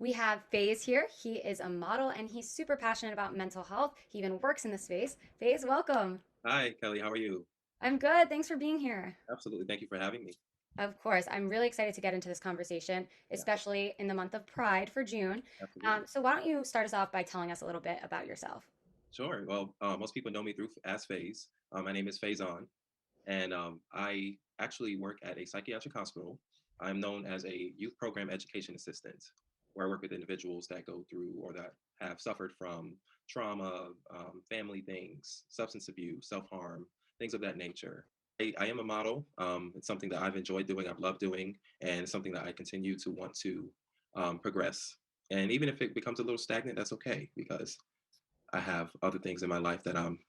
We have Faiz here. He is a model and he's super passionate about mental health. He even works in the space. Faiz, welcome. Hi, Kelly. How are you? I'm good. Thanks for being here. Absolutely. Thank you for having me. Of course, I'm really excited to get into this conversation, Yeah, especially in the month of Pride for June. absolutely. So, why don't you start us off by telling us a little bit about yourself? Sure. Well, most people know me through as Faiz. My name is Faizon, and I actually work at a psychiatric hospital. I'm known as a youth program education assistant, where I work with individuals that go through or that have suffered from trauma, family things, substance abuse, self harm, things of that nature. I am a model. It's something that I've enjoyed doing, I've loved doing, and something that I continue to want to progress. And even if it becomes a little stagnant, that's okay because I have other things in my life that I'm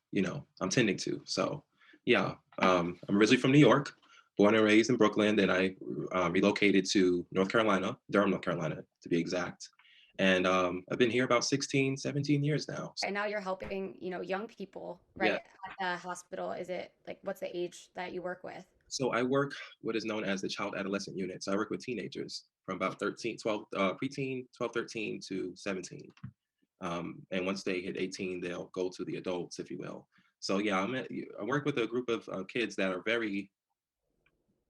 tending to. So, yeah, I'm originally from New York, born and raised in Brooklyn. Then I relocated to North Carolina, Durham, North Carolina, to be exact. And I've been here about 16, 17 years now. And now you're helping, young people, Yeah. right, at the hospital. Is it like what's the age that you work with? So I work what is known as the child adolescent unit. So I work with teenagers from about 13, 12, preteen, 12, 13 to 17. And once they hit 18, they'll go to the adults, if you will. So yeah, I work with a group of kids that are very,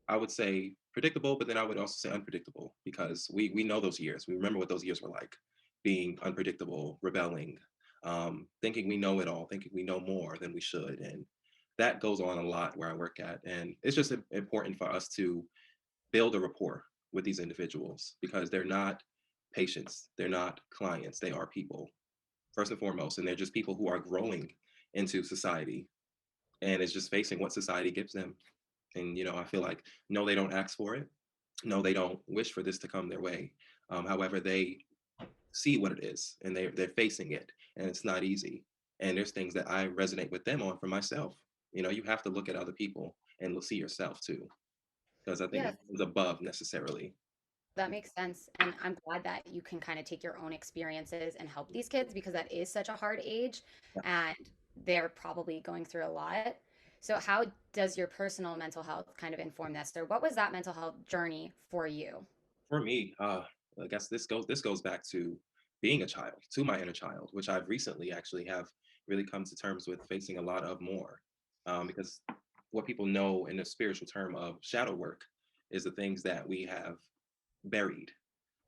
I would say, predictable, but then I would also say unpredictable because we know those years. We remember what those years were like, being unpredictable, rebelling, thinking we know it all, thinking we know more than we should, and that goes on a lot where I work at. And it's just important for us to build a rapport with these individuals because they're not patients, they're not clients, they are people first and foremost, and they're just people who are growing into society and is just facing what society gives them. And I feel like no, they don't ask for it. No, they don't wish for this to come their way. However, they see what it is and they're facing it, and it's not easy. And there's things that I resonate with them on for myself. You have to look at other people and see yourself too, because I think Yes, it's above necessarily. that makes sense. And I'm glad that you can kind of take your own experiences and help these kids because that is such a hard age and they're probably going through a lot. So, how does your personal mental health kind of inform this? Or what was that mental health journey for you? For me, I guess this goes back to being a child, to my inner child, which I've recently actually have really come to terms with facing a lot of more, because what people know in the spiritual term of shadow work is the things that we have buried.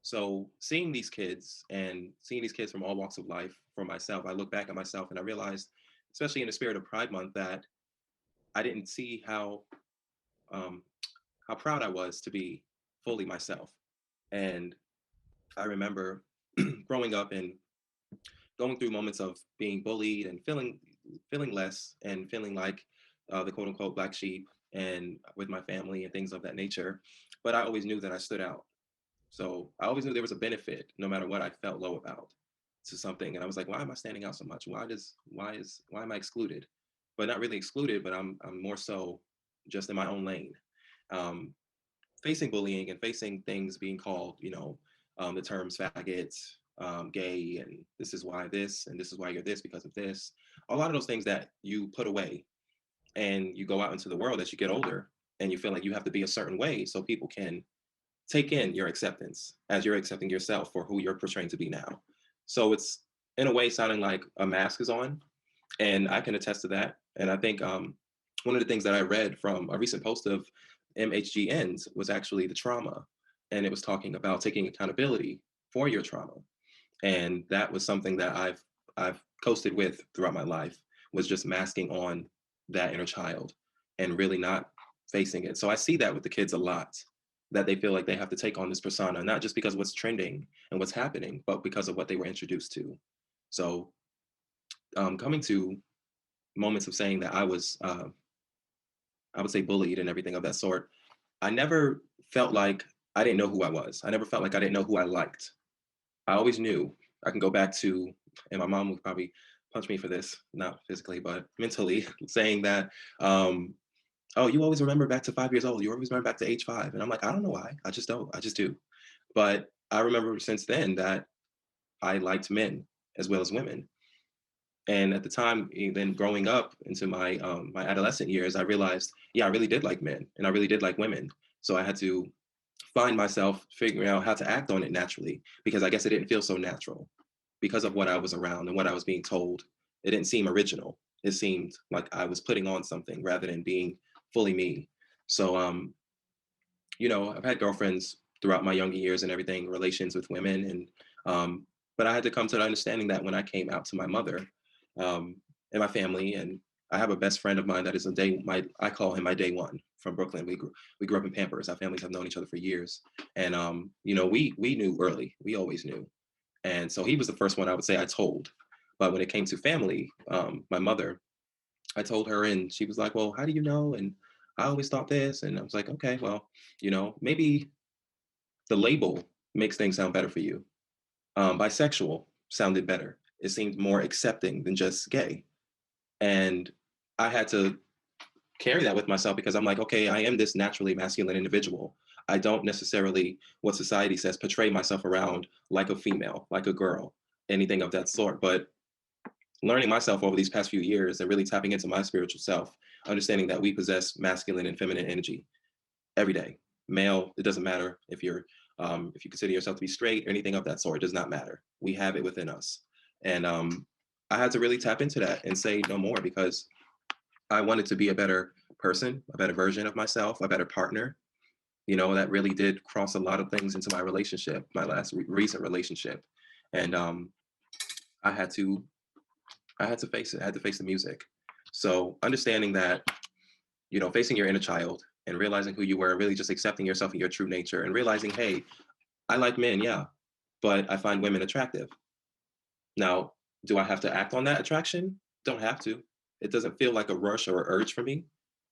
So seeing these kids and seeing these kids from all walks of life for myself, I look back at myself and I realized, especially in the spirit of Pride Month, that I didn't see um, how proud I was to be fully myself. And I remember growing up and going through moments of being bullied and feeling less and feeling like the quote unquote black sheep and with my family and things of that nature. But I always knew that I stood out. So I always knew there was a benefit no matter what I felt low about to something. And I was like, why am I standing out so much? Why am I excluded? But not really excluded, but I'm more so just in my own lane. Um, Facing bullying and facing things being called, the terms faggots, gay, and this is why this, and this is why you're this because of this. A lot of those things that you put away and you go out into the world as you get older and you feel like you have to be a certain way so people can take in your acceptance as you're accepting yourself for who you're portraying to be now. So it's in a way sounding like a mask is on, and I can attest to that. And I think one of the things that I read from a recent post of MHGN's was actually the trauma, and it was talking about taking accountability for your trauma, and that was something that I've coasted with throughout my life was just masking on that inner child and really not facing it. So I see that with the kids a lot that they feel like they have to take on this persona, not just because of what's trending and what's happening, but because of what they were introduced to. So coming to moments of saying that I would say bullied and everything of that sort, I never felt like I didn't know who I was. I never felt like I didn't know who I liked. I always knew. I can go back to, and my mom would probably punch me for this, not physically, but mentally, saying that, oh, you always remember back to 5 years old. You always remember back to age 5. And I'm like, I don't know why. I just don't. I just do. But I remember since then that I liked men as well as women. And at the time, then growing up into my adolescent years, I realized, yeah, I really did like men and I really did like women. So I had to find myself figuring out how to act on it naturally because I guess it didn't feel so natural because of what I was around and what I was being told. It didn't seem original. It seemed like I was putting on something rather than being fully me. So, I've had girlfriends throughout my younger years and everything, relations with women, and but I had to come to the understanding that when I came out to my mother and my family, and I have a best friend of mine that is a day my I call him my day one from Brooklyn. We grew up in Pampers. Our families have known each other for years, and we knew early. We always knew, and so he was the first one I would say I told. But when it came to family, my mother, I told her, and she was like, "Well, how do you know?" And I always thought this, and I was like, "Okay, well, maybe the label makes things sound better for you. Bisexual sounded better. It seemed more accepting than just gay." And I had to carry that with myself because I'm like, okay, I am this naturally masculine individual. I don't necessarily, what society says, portray myself around like a female, like a girl, anything of that sort. But learning myself over these past few years and really tapping into my spiritual self, understanding that we possess masculine and feminine energy every day. Male, it doesn't matter if you consider yourself to be straight or anything of that sort. It does not matter. We have it within us, and I had to really tap into that and say no more because I wanted to be a better person, a better version of myself, a better partner. That really did cross a lot of things into my relationship, my last recent relationship, and I had to I had to face it. I had to face the music. So understanding that, facing your inner child and realizing who you were, really just accepting yourself and your true nature and realizing, hey, I like men, yeah, but I find women attractive. Now, do I have to act on that attraction? Don't have to. It doesn't feel like a rush or urge for me,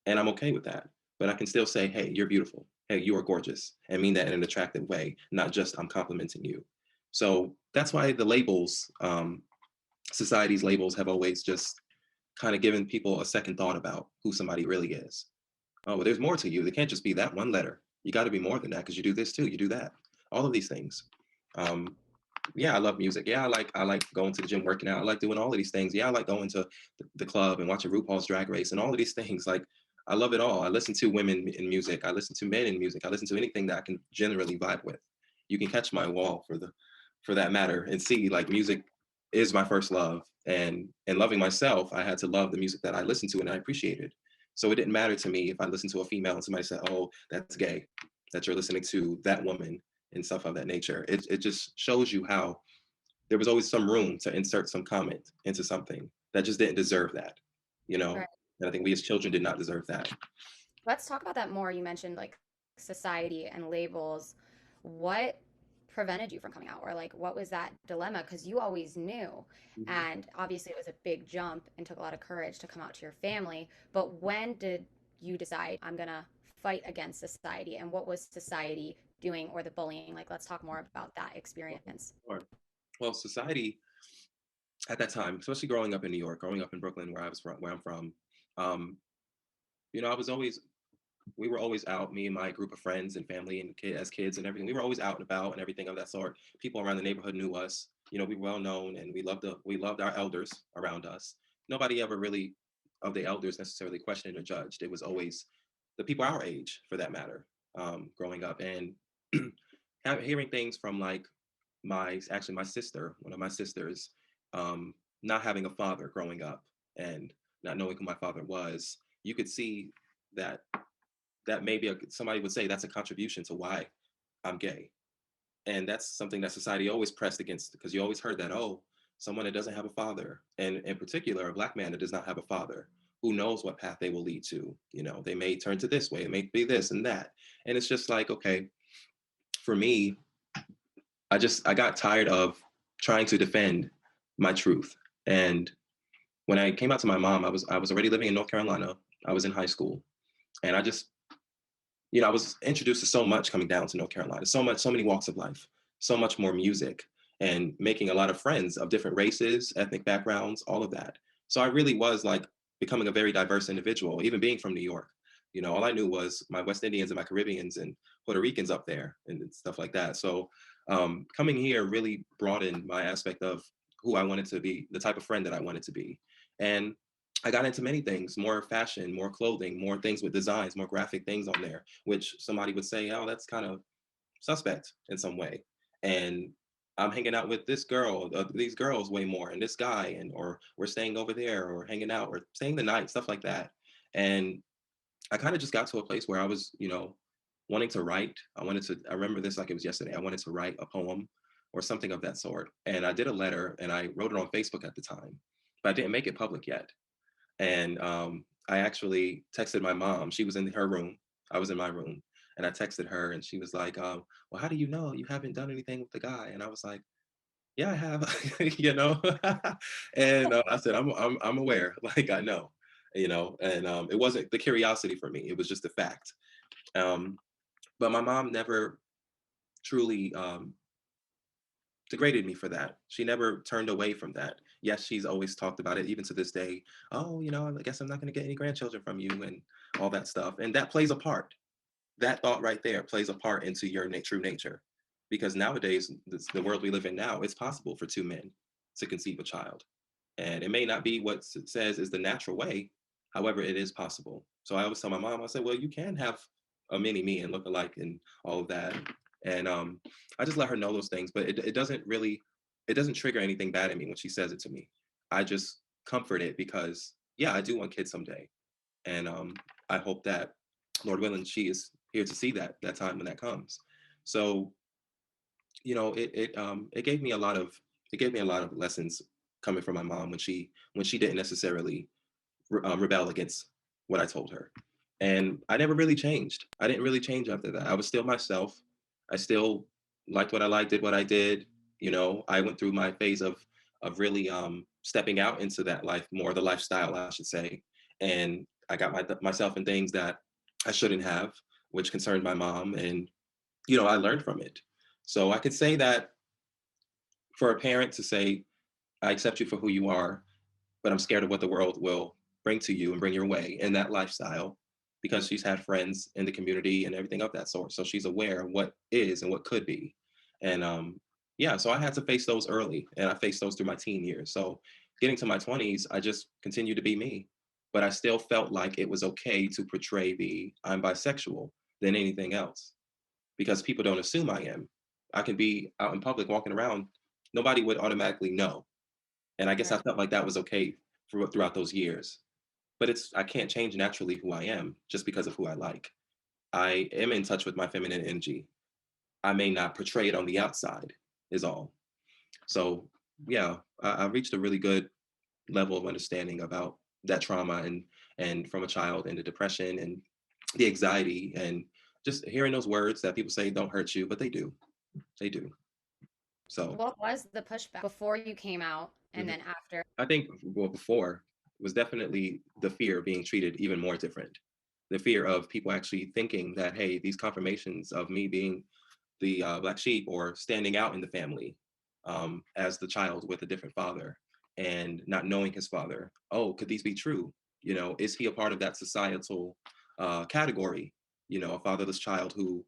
and I'm okay with that. But I can still say, hey, you're beautiful. Hey, you are gorgeous, and mean that in an attractive way, not just I'm complimenting you. So that's why the labels, society's labels, have always just kind of given people a second thought about who somebody really is. Oh, well, there's more to you. They can't just be that one letter. You got to be more than that because you do this too. You do that. All of these things. Um, yeah, I love music. Yeah, I like going to the gym, working out. I like doing all of these things. Yeah, I like going to the club and watching RuPaul's Drag Race and all of these things. Like I love it all. I listen to women in music. I listen to men in music. I listen to anything that I can generally vibe with. You can catch my wall for that matter and see like music is my first love. And loving myself, I had to love the music that I listened to and I appreciated. So it didn't matter to me if I listened to a female and somebody said, "Oh, that's gay," that you're listening to that woman and stuff of that nature. It just shows you how there was always some room to insert some comment into something that just didn't deserve that, you know? Right. And I think we as children did not deserve that. Let's talk about that more. You mentioned like society and labels. What prevented you from coming out? Or like what was that dilemma? Because you always knew. Mhm. And obviously it was a big jump and took a lot of courage to come out to your family. But when did you decide I'm gonna fight against society? And what was society doing or the bullying? Like let's talk more about that experience. Sure. Well, society at that time, especially growing up in New York, growing up in Brooklyn, where I'm from, um, I was always we were always out, me and my group of friends and family and as kids and everything. We were always out and about and everything of that sort. People around the neighborhood knew us. We were well known and we loved our elders around us. Nobody ever really of the elders necessarily questioned or judged. It was always the people our age, for that matter, growing up and hearing things from like my sister, one of my sisters, um, not having a father growing up and not knowing who my father was. You could see that maybe somebody would say that's a contribution to why I'm gay. And that's something that society always pressed against because you always heard that, oh, someone that doesn't have a father, and in particular, a Black man that does not have a father, who knows what path they will lead to. They may turn to this way, it may be this and that. And it's just like, okay, for me, I got tired of trying to defend my truth. And when I came out to my mom, I was already living in North Carolina. I was in high school. And I was introduced to so much coming down to North Carolina, so many walks of life, so much more music, and making a lot of friends of different races, ethnic backgrounds, all of that. So I really was like becoming a very diverse individual, even being from New York. All I knew was my West Indians and my Caribbeans and Puerto Ricans up there and stuff like that. So coming here really broadened my aspect of who I wanted to be, the type of friend that I wanted to be. And I got into many things, more fashion, more clothing, more things with designs, more graphic things on there, which somebody would say, oh, that's kind of suspect in some way. And I'm hanging out with this girl, these girls way more, and this guy, and or we're staying over there, or hanging out, or staying the night, stuff like that. And I kind of just got to a place where I was, wanting to write. I remember this like it was yesterday. I wanted to write a poem or something of that sort. And I did a letter and I wrote it on Facebook at the time, but I didn't make it public yet. And I actually texted my mom. She was in her room. I was in my room. And I texted her and she was like, well, how do you know you haven't done anything with the guy? And I was like, yeah, I have, and I said, I'm aware, like I know, and it wasn't the curiosity for me. It was just a fact. Um, but my mom never truly degraded me for that. She never turned away from that. Yes, she's always talked about it, even to this day. Oh, I guess I'm not going to get any grandchildren from you, and all that stuff. And that plays a part. That thought right there plays a part into your true nature, because nowadays, the world we live in now, it's possible for two men to conceive a child, and it may not be what it says is the natural way. However, it is possible. So I always tell my mom, I said, well, you can have a mini me and look alike and all of that. And I just let her know those things, but it doesn't really, it doesn't trigger anything bad in me when she says it to me. I just comfort it because, yeah, I do want kids someday. And I hope that, Lord willing, she is here to see that time when that comes. So, it gave me a lot of, lessons coming from my mom when she didn't necessarily rebel against what I told her. And I never really changed. I didn't really change after that. I was still myself. I still liked what I liked, did what I did. I went through my phase of really stepping out into that life more, the lifestyle, I should say. And I got myself in things that I shouldn't have, which concerned my mom. And, I learned from it. So I could say that for a parent to say, I accept you for who you are, but I'm scared of what the world will bring to you and bring your way in that lifestyle, because she's had friends in the community and everything of that sort. So she's aware of what is and what could be. And yeah, so I had to face those early, and I faced those through my teen years. So getting to my 20s, I just continued to be me. But I still felt like it was okay to portray the I'm bisexual than anything else, because people don't assume I am. I can be out in public walking around, nobody would automatically know. And I guess I Right. felt like that was okay throughout those years. But I can't change naturally who I am just because of who I like. I am in touch with my feminine energy. I may not portray it on the outside, is all. So yeah, I reached a really good level of understanding about that trauma, and from a child, and the depression and the anxiety, and just hearing those words that people say don't hurt you, but they do. They do. So What was the pushback before you came out and mhm. then after? I think, well, before was definitely the fear of being treated even more different. The fear of people actually thinking that, hey, these confirmations of me being the black sheep, or standing out in the family as the child with a different father and not knowing his father. Oh, could these be true? Is he a part of that societal category? A fatherless child who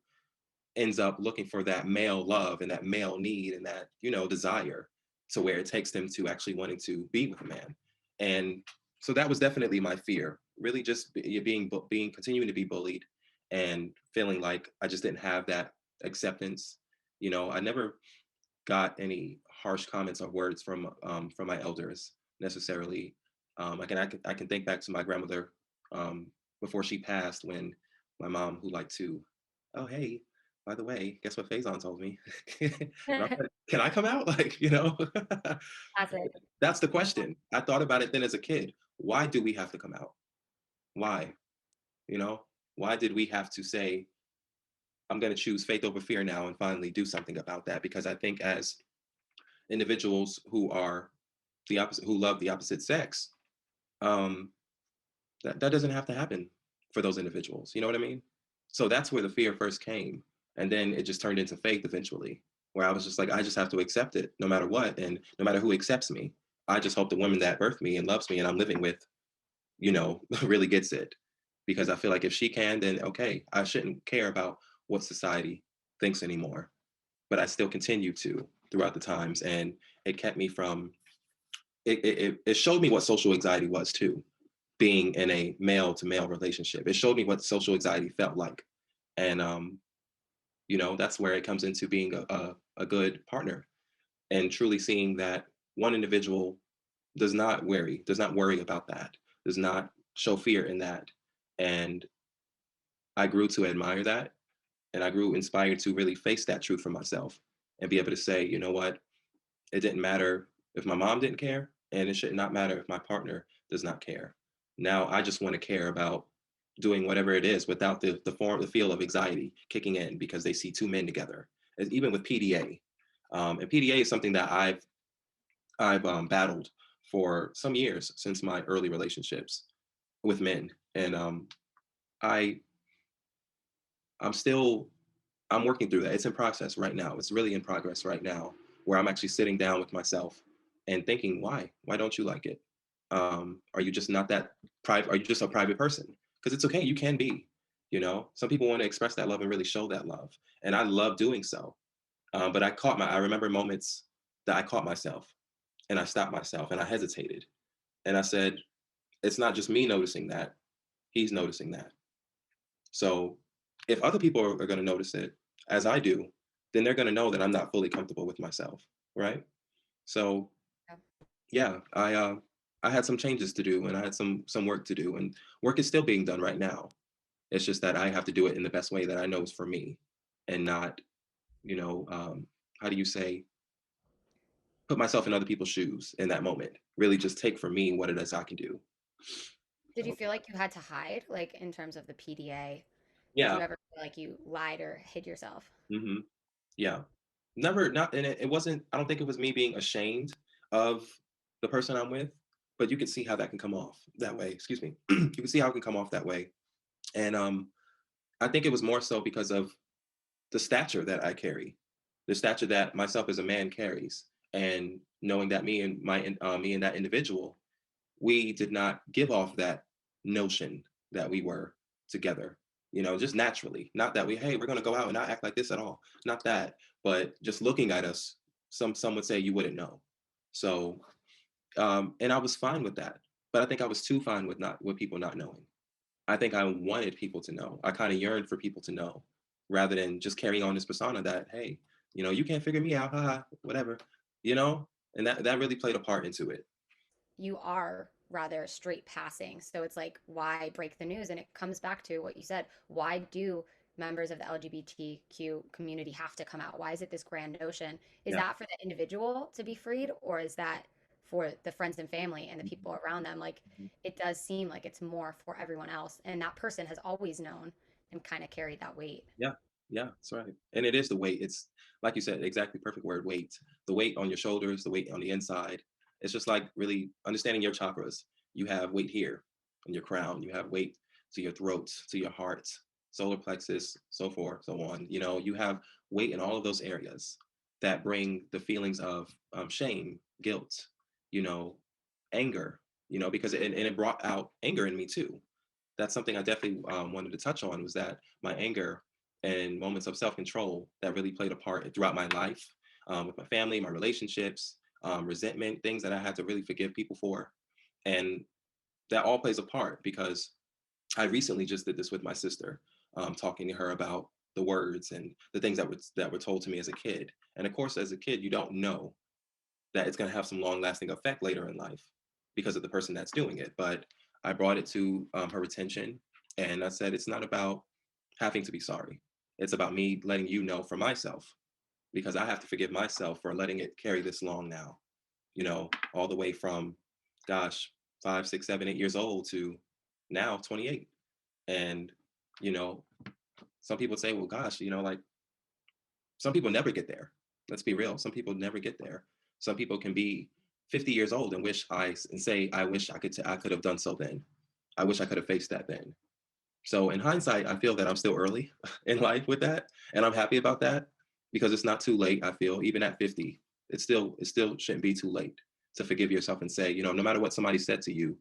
ends up looking for that male love and that male need and that desire, to where it takes them to actually wanting to be with a man. And so that was definitely my fear, really, just being continuing to be bullied, and feeling like I just didn't have that acceptance. I never got any harsh comments or words from my elders necessarily. I can think back to my grandmother, before she passed, when my mom, who liked to, oh hey, by the way, guess what Faizon told me? And I'm like, can I come out? Like, Classic. that's the question. I thought about it then as a kid. Why do we have to come out? Why? You know, why did we have to say, I'm going to choose faith over fear now and finally do something about that? Because I think as individuals who are the opposite, who love the opposite sex, um, that doesn't have to happen for those individuals. You know what I mean? So that's where the fear first came. And then it just turned into faith eventually, where I was just like, I just have to accept it no matter what. And no matter who accepts me, I just hope the woman that birthed me and loves me and I'm living with, really gets it. Because I feel like if she can, then okay, I shouldn't care about what society thinks anymore. But I still continue to throughout the times. And it kept me from, it showed me what social anxiety was too, being in a male to male relationship. It showed me what social anxiety felt like. And That's where it comes into being a good partner, and truly seeing that one individual does not worry about that, does not show fear in that. And I grew to admire that, and I grew inspired to really face that truth for myself and be able to say, you know what, it didn't matter if my mom didn't care, and it should not matter if my partner does not care. Now I just want to care about doing whatever it is without the feel of anxiety kicking in because they see two men together. Even with PDA, and PDA is something that I've battled for some years since my early relationships with men, and I I'm still I'm working through that. It's in process right now. It's really in progress right now, where I'm actually sitting down with myself and thinking, why? Why don't you like it? Are you just not that private? Are you just a private person? Because it's okay. You can be. Some people want to express that love and really show that love, and I love doing so. But I remember moments that I caught myself, and I stopped myself, and I hesitated, and I said, it's not just me noticing that. He's noticing that. So if other people are going to notice it as I do, then they're going to know that I'm not fully comfortable with myself, right? So Yeah. yeah, I had some changes to do, and I had some work to do, and work is still being done right now. It's just that I have to do it in the best way that I know is for me, and not, you know, how do you say, put myself in other people's shoes in that moment. Really, just take for me what it is I can do. Did you So feel like you had to hide, like in terms of the PDA? Did you yeah. ever feel like you lied or hid yourself? hmm Yeah. Never, not, and it wasn't, I don't think it was me being ashamed of the person I'm with, but you can see how that can come off that way. Excuse me. You can see how it can come off that way. And I think it was more so because of the stature that I carry, the stature that myself as a man carries, and knowing that me and that individual, we did not give off that notion that we were together, just naturally. Not that hey, we're going to go out and not act like this at all. Not that, but just looking at us, some would say you wouldn't know. So, and I was fine with that, but I think I was too fine with people not knowing. I think I wanted people to know. I kind of yearned for people to know, rather than just carrying on this persona that hey, you can't figure me out, haha, whatever, you know, and that really played a part into it. You are rather straight passing. So it's like, why break the news? And it comes back to what you said. Why do members of the LGBTQ community have to come out? Why is it this grand notion? Is Yeah. that for the individual to be freed, or is that for the friends and family and the people around them? Like, it does seem like it's more for everyone else. And that person has always known and kind of carried that weight. Yeah, yeah, that's right. And it is the weight. It's like you said, exactly perfect word, weight. The weight on your shoulders, the weight on the inside. It's just like really understanding your chakras. You have weight here in your crown. You have weight to your throat, to your heart, solar plexus, so forth, so on. You have weight in all of those areas that bring the feelings of shame, guilt, you know, anger. Because and it brought out anger in me too. That's something I definitely wanted to touch on, was that my anger and moments of self-control that really played a part throughout my life, with my family, my relationships, resentment, things that I had to really forgive people for. And that all plays a part because I recently just did this with my sister, talking to her about the words and the things that were told to me as a kid. And of course, as a kid, you don't know that it's going to have some long lasting effect later in life because of the person that's doing it. But I brought it to her attention, and I said, it's not about having to be sorry. It's about me letting you know for myself, because I have to forgive myself for letting it carry this long now, all the way from, gosh, 5, 6, 7, 8 years old to now 28. And, you know, some people say, well, gosh, like some people never get there. Let's be real. Some people never get there. Some people can be 50 years old and say, I wish I could have done so then. I wish I could have faced that then. So in hindsight, I feel that I'm still early in life with that, and I'm happy about that because it's not too late. I feel even at 50, it still shouldn't be too late to forgive yourself and say, no matter what somebody said to you,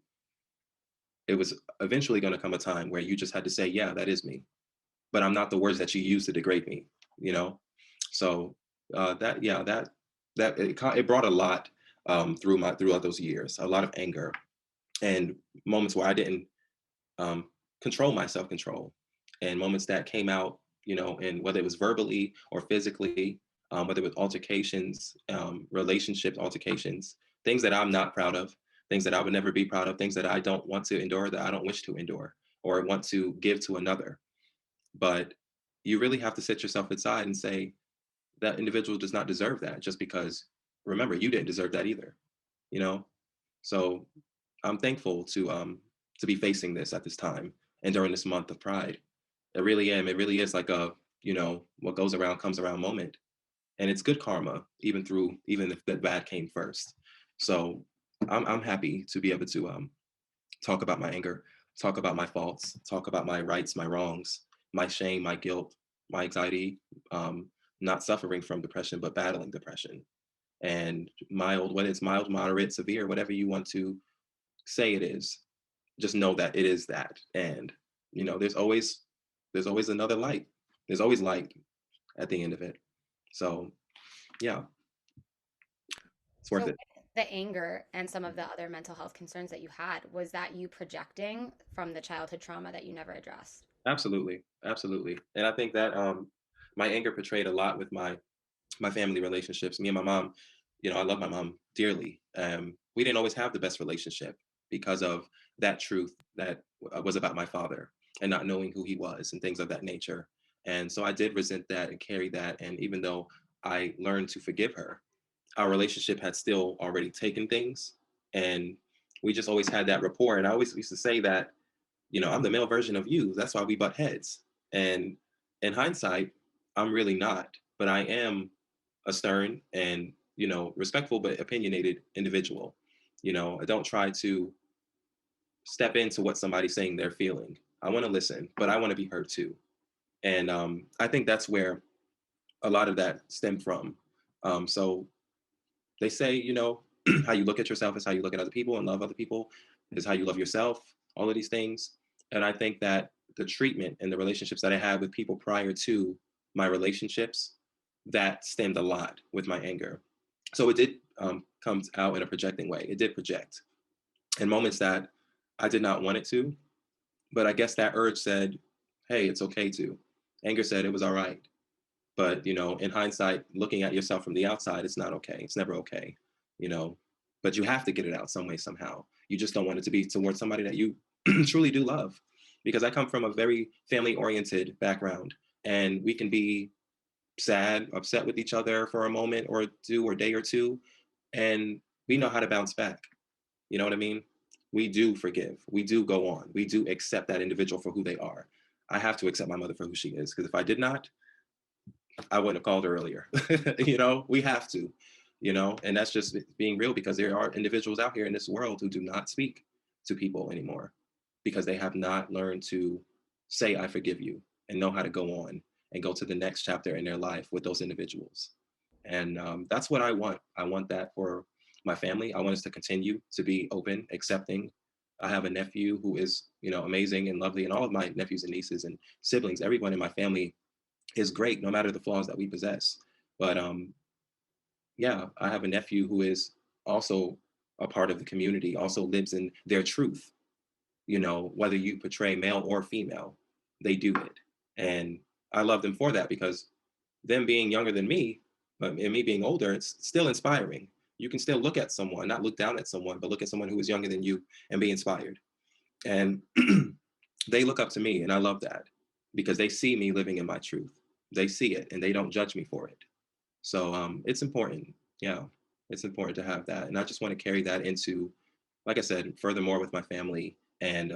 it was eventually going to come a time where you just had to say, yeah, that is me, but I'm not the words that you use to degrade me. You know, so that yeah that it brought a lot throughout those years, a lot of anger and moments where I didn't control my self control, and moments that came out and whether it was verbally or physically, whether it was altercations, relationship altercations, things that I'm not proud of, things that I would never be proud of, things that I don't want to endure, that I don't wish to endure or want to give to another. But you really have to set yourself aside and say that individual does not deserve that, just because, remember, you didn't deserve that either, you know? So I'm thankful to be facing this at this time and during this month of Pride. I really am. It really is like a, what goes around comes around moment. And it's good karma, even if the bad came first. So I'm happy to be able to talk about my anger, talk about my faults, talk about my rights, my wrongs, my shame, my guilt, my anxiety, not suffering from depression, but battling depression. And mild, whether it's mild, moderate, severe, whatever you want to say it is, just know that it is that. And there's always another light. There's always light at the end of it. So yeah, it's So worth with it. the anger and some of the other mental health concerns that you had, was that you projecting from the childhood trauma that you never addressed? Absolutely, absolutely. And I think that my anger portrayed a lot with my family relationships. Me and my mom, I love my mom dearly. We didn't always have the best relationship because of that truth that was about my father and not knowing who he was and things of that nature. And so I did resent that and carry that. And even though I learned to forgive her, our relationship had still already taken things. And we just always had that rapport. And I always used to say that, I'm the male version of you. That's why we butt heads. And in hindsight, I'm really not, but I am a stern and, respectful but opinionated individual. I don't try to step into what somebody's saying they're feeling. I want to listen, but I want to be heard too. And I think that's where a lot of that stemmed from. So they say, how you look at yourself is how you look at other people, and love other people is how you love yourself, all of these things. And I think that the treatment and the relationships that I had with people prior to my relationships, that stemmed a lot with my anger. So it did come out in a projecting way. It did project in moments that I did not want it to, but I guess that urge said, hey, it's okay to. Anger said it was all right. But, in hindsight, looking at yourself from the outside, it's not okay. It's never okay, you know. But you have to get it out some way, somehow. You just don't want it to be towards somebody that you truly do love. Because I come from a very family oriented background, and we can be sad, upset with each other for a moment or two or day or two, and we know how to bounce back. You know what I mean? We do forgive. We do go on. We do accept that individual for who they are. I have to accept my mother for who she is, because if I did not, I wouldn't have called her earlier. We have to, and that's just being real, because there are individuals out here in this world who do not speak to people anymore because they have not learned to say, I forgive you, and know how to go on and go to the next chapter in their life with those individuals. And that's what I want. I want that for my family. I want us to continue to be open, accepting. I have a nephew who is, amazing and lovely, and all of my nephews and nieces and siblings, everyone in my family is great, no matter the flaws that we possess. But yeah, I have a nephew who is also a part of the community, also lives in their truth. Whether you portray male or female, they do it, and I love them for that, because them being younger than me, and me being older, it's still inspiring. You can still look at someone, not look down at someone, but look at someone who is younger than you and be inspired. And they look up to me, and I love that, because they see me living in my truth. They see it, and they don't judge me for it. So it's important. Yeah, it's important to have that, and I just want to carry that into, like I said, furthermore with my family, and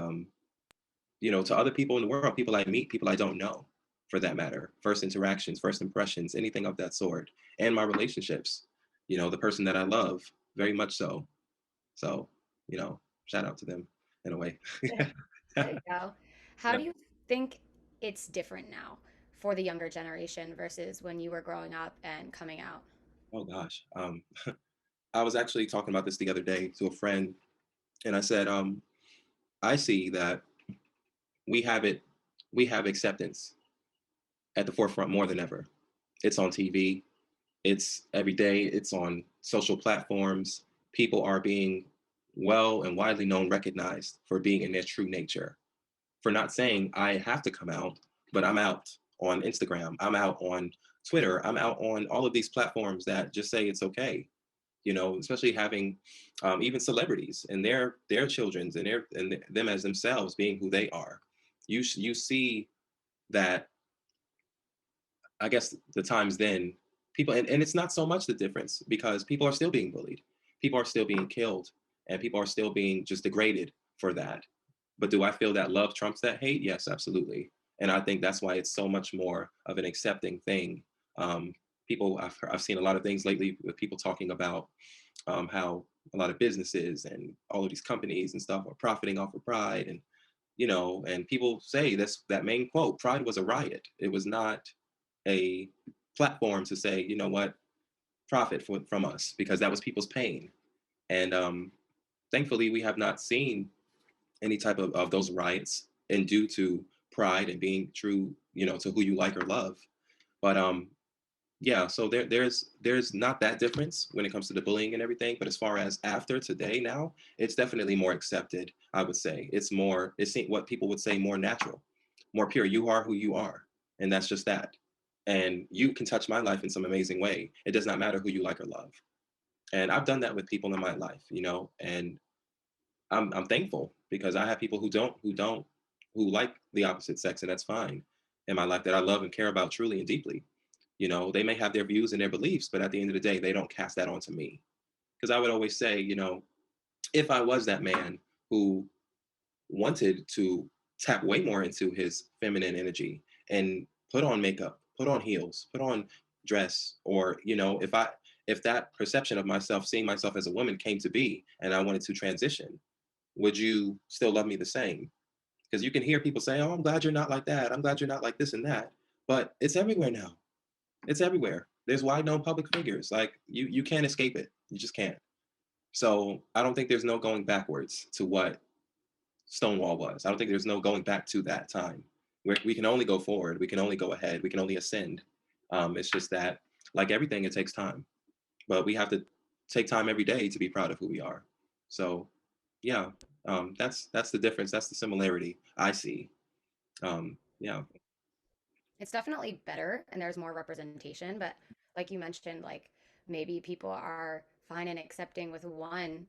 to other people in the world, people I meet, people I don't know, for that matter, first interactions, first impressions, anything of that sort, and my relationships. The person that I love, very much so. So, shout out to them in a way. There you go. How Yeah. do you think it's different now for the younger generation versus when you were growing up and coming out? Oh gosh. I was actually talking about this the other day to a friend, and I said, I see that we have it, we have acceptance at the forefront more than ever. It's on TV, it's every day, it's on social platforms. People are being well and widely known, recognized for being in their true nature, for not saying I have to come out, but I'm out on Instagram. I'm out on Twitter. I'm out on all of these platforms that just say it's okay. Especially having even celebrities and their children's and them as themselves being who they are. You see that, I guess, the times then, people, and it's not so much the difference, because people are still being bullied, people are still being killed, and people are still being just degraded for that. But do I feel that love trumps that hate? Yes, absolutely. And I think that's why it's so much more of an accepting thing. um, I've seen a lot of things lately with people talking about how a lot of businesses and all of these companies and stuff are profiting off of pride, and people say that main quote, pride was a riot. It was not a platform to say, you know what, profit from us, because that was people's pain. And thankfully, we have not seen any type of those riots, and due to pride and being true, to who you like or love. But yeah, so there's not that difference when it comes to the bullying and everything. But as far as after today now, it's definitely more accepted. I would say it's what people would say more natural, more pure. You are who you are, and that's just that. And you can touch my life in some amazing way. It does not matter who you like or love. And I've done that with people in my life, and I'm thankful, because I have people who like the opposite sex, and that's fine, in my life, that I love and care about truly and deeply. They may have their views and their beliefs, but at the end of the day, they don't cast that onto me. Because I would always say, if I was that man who wanted to tap way more into his feminine energy and put on makeup, put on heels, put on dress, or if that perception of myself, seeing myself as a woman, came to be, and I wanted to transition, would you still love me the same? Because you can hear people say, "Oh, I'm glad you're not like that. I'm glad you're not like this and that." But it's everywhere now. It's everywhere. There's wide known public figures. Like, you can't escape it. You just can't. So I don't think there's no going backwards to what Stonewall was. I don't think there's no going back to that time. We can only go forward. We can only go ahead. We can only ascend. It's just that, like everything, it takes time. But we have to take time every day to be proud of who we are. So, yeah, that's the difference. That's the similarity I see. Yeah. It's definitely better and there's more representation, but like you mentioned, like maybe people are fine and accepting with one,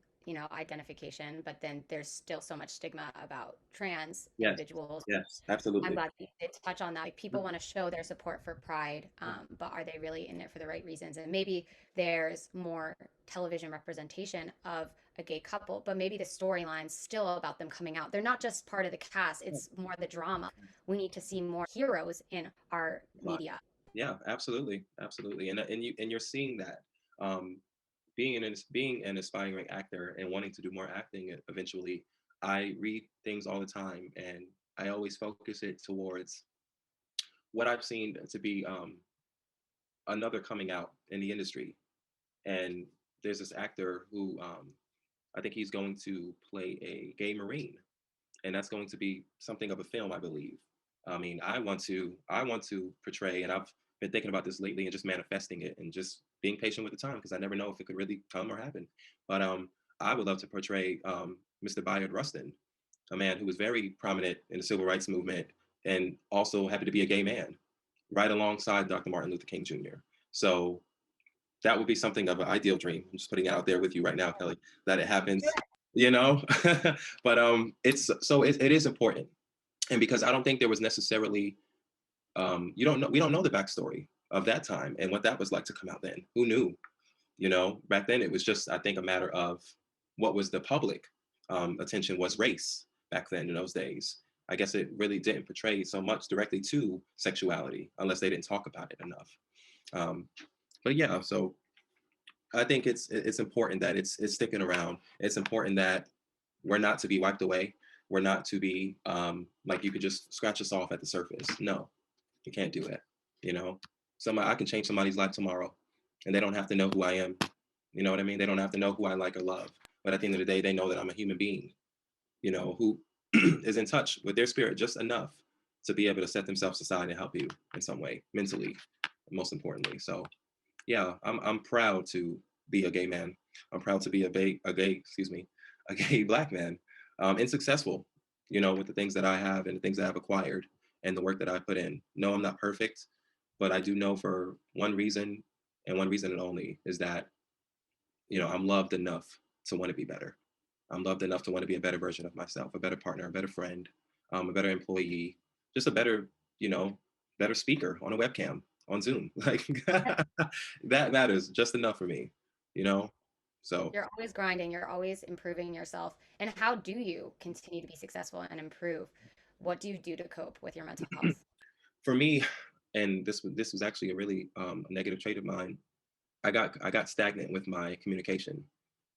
identification, but then there's still so much stigma about trans Yes. individuals. Yes. I'm Absolutely. glad you did touch on that. Like, people want to show their support for Pride, but are they really in it for the right reasons? And maybe there's more television representation of a gay couple, but maybe the storyline's still about them coming out. They're not just part of the cast, it's more the drama. We need to see more heroes in our media. Yeah, absolutely, absolutely, and you're seeing that. Um, being an aspiring actor and wanting to do more acting eventually, I read things all the time, and I always focus it towards what I've seen to be another coming out in the industry. And there's this actor who, I think he's going to play a gay Marine, and that's going to be something of a film, I believe. I mean, I want to portray, and I've been thinking about this lately and just manifesting it and just being patient with the time, because I never know if it could really come or happen. But I would love to portray Mr. Bayard Rustin, a man who was very prominent in the civil rights movement and also happened to be a gay man, right alongside Dr. Martin Luther King Jr. So that would be something of an ideal dream. I'm just putting it out there with you right now, Kelly, that it happens, you know. But it is important, and because I don't think there was necessarily, you don't know we don't know the backstory of that time and what that was like to come out then. Who knew? Back then it was just, I think, a matter of what was the public attention was race back then in those days. I guess it really didn't portray so much directly to sexuality unless they didn't talk about it enough. Um, but yeah, so I think it's important that it's sticking around. It's important that we're not to be wiped away. We're not to be like you could just scratch us off at the surface. No, you can't do it. You know, I can change somebody's life tomorrow, and they don't have to know who I am. You know what I mean? They don't have to know who I like or love. But at the end of the day, they know that I'm a human being. Who is in touch with their spirit just enough to be able to set themselves aside and help you in some way, mentally, most importantly. So yeah, I'm proud to be a gay man. I'm proud to be a gay black man, and successful, with the things that I have and the things that I've acquired. and the work that I put in. No, I'm not perfect, but I do know for one reason and one reason and only is that, I'm loved enough to want to be better. I'm loved enough to want to be a better version of myself, a better partner, a better friend, a better employee, just a better, you know, better speaker on a webcam on Zoom. Like that matters just enough for me, you know? So You're always grinding, you're always improving yourself. And how do you continue to be successful and improve? What do you do to cope with your mental health? for me, and this was actually a really negative trait of mine. I got stagnant with my communication.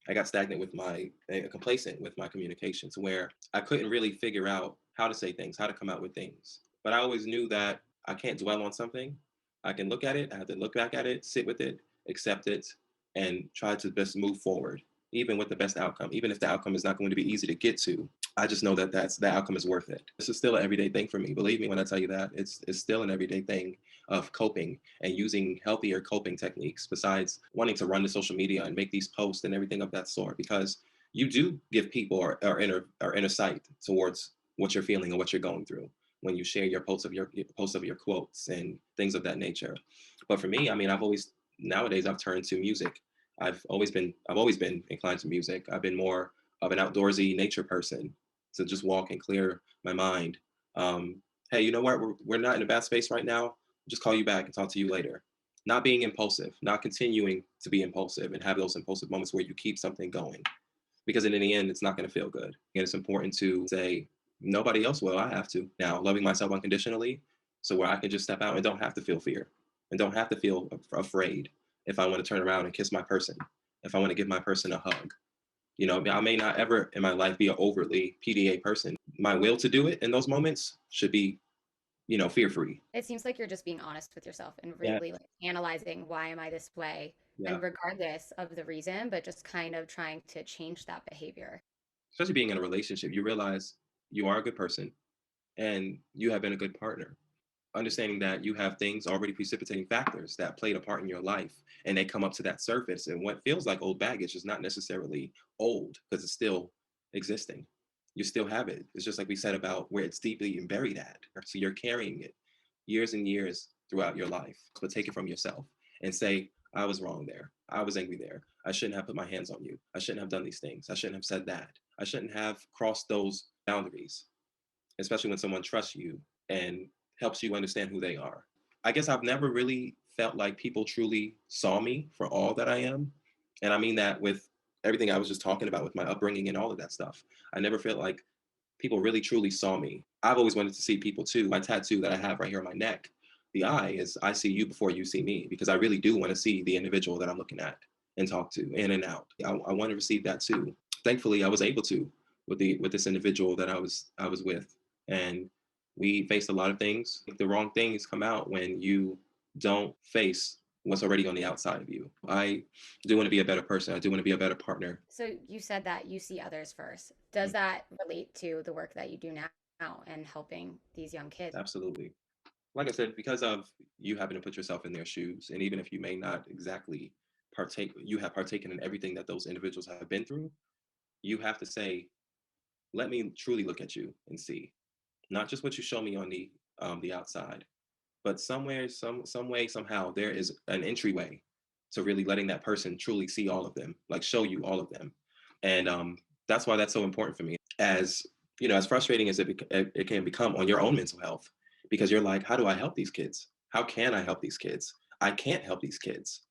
I got stagnant with my complacent with my communication to where I couldn't really figure out how to say things, how to come out with things. But I always knew that I can't dwell on something. I can look at it, I have to look back at it, sit with it, accept it, and try to best move forward, even with the best outcome. Even if the outcome is not going to be easy to get to, I just know that the outcome is worth it. This is still an everyday thing for me. Believe me when I tell you that it's still an everyday thing of coping and using healthier coping techniques besides wanting to run the social media and make these posts and everything of that sort, because you do give people our inner sight towards what you're feeling and what you're going through when you share your posts of your quotes and things of that nature. But for me, I mean, nowadays I've turned to music. I've always been inclined to music. I've been more of an outdoorsy nature person, to just walk and clear my mind. Hey, you know what? We're not in a bad space right now. Just call you back and talk to you later. Not being impulsive, not continuing to be impulsive and have those impulsive moments where you keep something going, because in the end, it's not going to feel good. And it's important to say, nobody else will. I have to. Now, loving myself unconditionally, so where I can just step out and don't have to feel fear and don't have to feel afraid if I want to turn around and kiss my person, if I want to give my person a hug. I may not ever in my life be an overtly PDA person. My will to do it in those moments should be, fear free. It seems like you're just being honest with yourself and Yeah. really like analyzing why am I this way? Yeah. And regardless of the reason, but just kind of trying to change that behavior. Especially being in a relationship, you realize you are a good person and you have been a good partner. Understanding that you have things already precipitating factors that played a part in your life and they come up to that surface. And what feels like old baggage is not necessarily old because it's still existing. You still have it. It's just like we said about where it's deeply buried at. So you're carrying it years and years throughout your life. But take it from yourself and say, I was wrong there. I was angry there. I shouldn't have put my hands on you. I shouldn't have done these things. I shouldn't have said that. I shouldn't have crossed those boundaries, especially when someone trusts you and helps you understand who they are. I guess I've never really felt like people truly saw me for all that I am. And I mean that with everything I was just talking about with my upbringing and all of that stuff. I never felt like people really truly saw me. I've always wanted to see people too. My tattoo that I have right here on my neck, the eye is I see you before you see me, because I really do want to see the individual that I'm looking at and talk to in and out. I want to receive that too. Thankfully, I was able to with this individual that I was with, and we faced a lot of things. The wrong things come out when you don't face what's already on the outside of you. I do want to be a better person. I do want to be a better partner. So you said that you see others first. Does that relate to the work that you do now and helping these young kids? Absolutely. Like I said, because of you having to put yourself in their shoes, and even if you may not exactly you have partaken in everything that those individuals have been through, you have to say, let me truly look at you and see, not just what you show me on the outside, but somewhere, some way, somehow, there is an entryway to really letting that person truly see all of them, like show you all of them, and that's why that's so important for me. As frustrating as it can become on your own mental health, because you're like, how do I help these kids? How can I help these kids? I can't help these kids.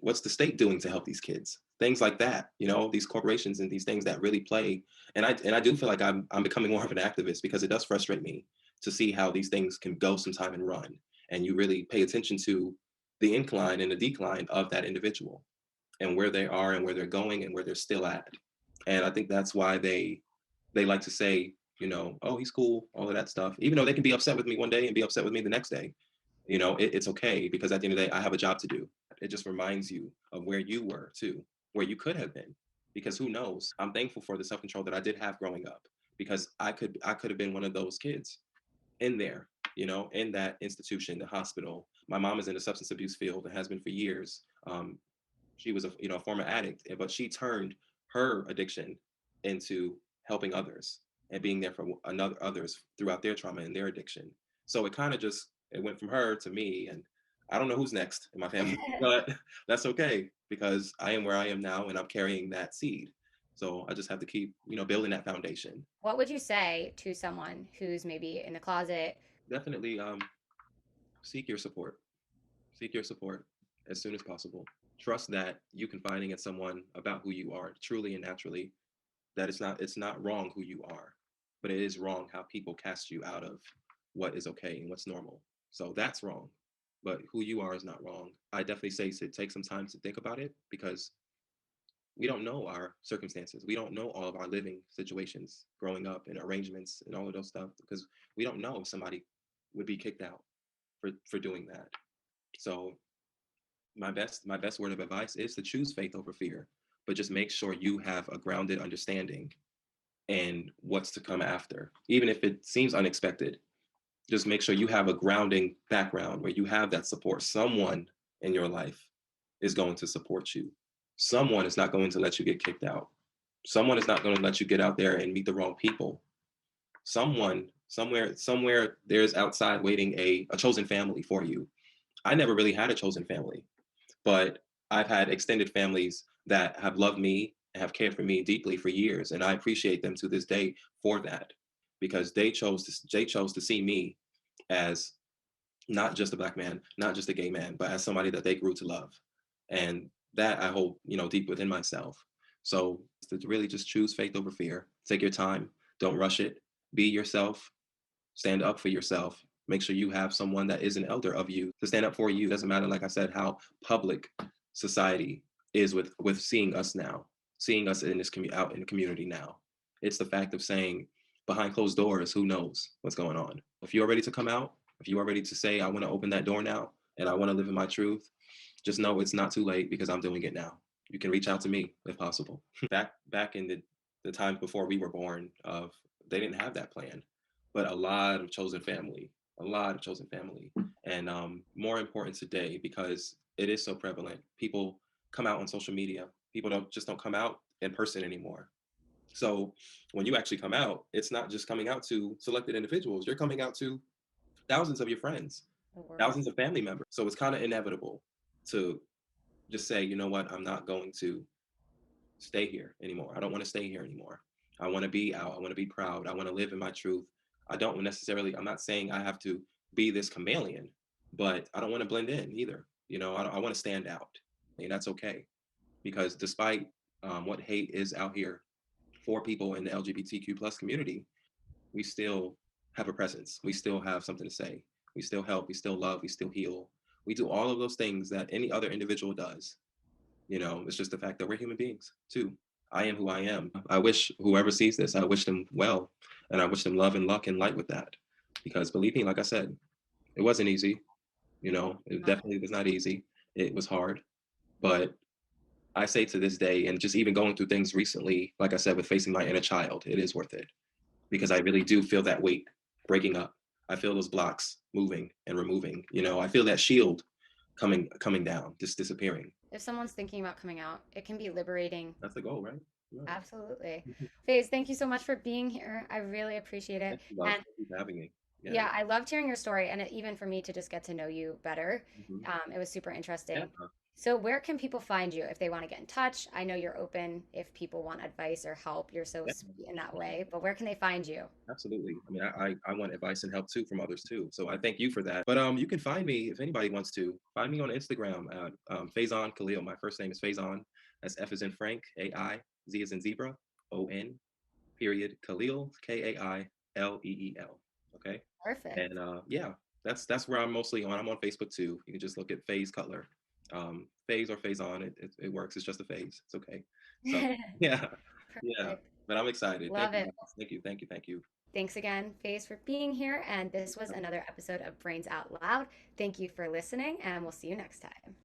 What's the state doing to help these kids? Things like that, these corporations and these things that really play. And I do feel like I'm becoming more of an activist, because it does frustrate me to see how these things can go sometime and run. And you really pay attention to the incline and the decline of that individual and where they are and where they're going and where they're still at. And I think that's why they like to say, oh, he's cool, all of that stuff, even though they can be upset with me one day and be upset with me the next day. It's okay, because at the end of the day, I have a job to do. It just reminds you of where you were too, where you could have been, because who knows? I'm thankful for the self-control that I did have growing up, because I could have been one of those kids in there, in that institution, the hospital. My mom is in the substance abuse field and has been for years. She was a former addict, but she turned her addiction into helping others. and being there for another others throughout their trauma and their addiction. So it kind of just it went from her to me, and I don't know who's next in my family, but that's okay because I am where I am now, and I'm carrying that seed. So I just have to keep, building that foundation. What would you say to someone who's maybe in the closet? Definitely seek your support. Seek your support as soon as possible. Trust that you can find in someone about who you are truly and naturally, that it's not wrong who you are, but it is wrong how people cast you out of what is okay and what's normal. So that's wrong. But who you are is not wrong. I definitely say to take some time to think about it because we don't know our circumstances. We don't know all of our living situations growing up and arrangements and all of those stuff because we don't know if somebody would be kicked out for doing that. So my best word of advice is to choose faith over fear, but just make sure you have a grounded understanding and what's to come after. Even if it seems unexpected, just make sure you have a grounding background where you have that support. Someone in your life is going to support you. Someone is not going to let you get kicked out. Someone is not going to let you get out there and meet the wrong people. Someone, somewhere, there's outside waiting a chosen family for you. I never really had a chosen family, but I've had extended families that have loved me and have cared for me deeply for years, and I appreciate them to this day for that because they chose to see me as not just a black man, not just a gay man, but as somebody that they grew to love, and that I hold deep within myself. So to really just choose faith over fear. Take your time. Don't rush it. Be yourself. Stand up for yourself. Make sure you have someone that is an elder of you to stand up for you. Doesn't matter, like I said, how public society is with seeing us now, seeing us in this out in the community now. It's the fact of saying behind closed doors, who knows what's going on. If you are ready to come out, if you are ready to say, I want to open that door now and I want to live in my truth, just know it's not too late because I'm doing it now. You can reach out to me if possible. Back in the times before we were born, of they didn't have that plan, but a lot of chosen family, and more important today because it is so prevalent. People come out on social media. People don't come out in person anymore. So when you actually come out, it's not just coming out to selected individuals. You're coming out to thousands of your friends, The world. thousands of family members. So it's kind of inevitable to just say, you know what, I'm not going to stay here anymore. I don't want to stay here anymore. I want to be out. I want to be proud. I want to live in my truth. I don't necessarily, I'm not saying I have to be this chameleon, but I don't want to blend in either. I want to stand out. And that's okay. Because despite what hate is out here for people in the LGBTQ plus community, we still have a presence. We still have something to say. We still help. We still love. We still heal. We do all of those things that any other individual does. It's just the fact that we're human beings too. I am who I am. I wish whoever sees this, I wish them well, and I wish them love and luck and light with that. Because believe me, like I said, it wasn't easy. It definitely was not easy. It was hard, but I say to this day, and just even going through things recently, like I said, with facing my inner child, it is worth it because I really do feel that weight breaking up. I feel those blocks moving and removing. I feel that shield coming down, just disappearing. If someone's thinking about coming out, it can be liberating. That's the goal, right? Right. Absolutely. Faze, thank you so much for being here. I really appreciate it. Thank you, love. And Thank you for having me. Yeah. yeah, I loved hearing your story and even for me to just get to know you better. Mhm. It was super Yeah. interesting. So, where can people find you if they want to get in touch? I know you're open if people want advice or help. You're so Yeah. sweet in that way, but where can they find you? Absolutely. I mean, I want advice and help too from others too. So I thank you for that. But you can find me if anybody wants to find me on Instagram at Faizon Khalil. My first name is Faizon. That's F as in Frank, AI, Z as in zebra, O-N period Khalil, Kaileel. Okay. Perfect. And yeah, that's where I'm mostly on. I'm on Facebook too. You can just look at Faze Cutler. Faze or Faizon, it works. It's just a phase. It's okay. So yeah, yeah. Perfect. But I'm excited. Thank Love you it. guys. Thank you. Thank you. Thank you. Thanks again, Faze, for being here. And this was another episode of Brains Out Loud. Thank you for listening, and we'll see you next time.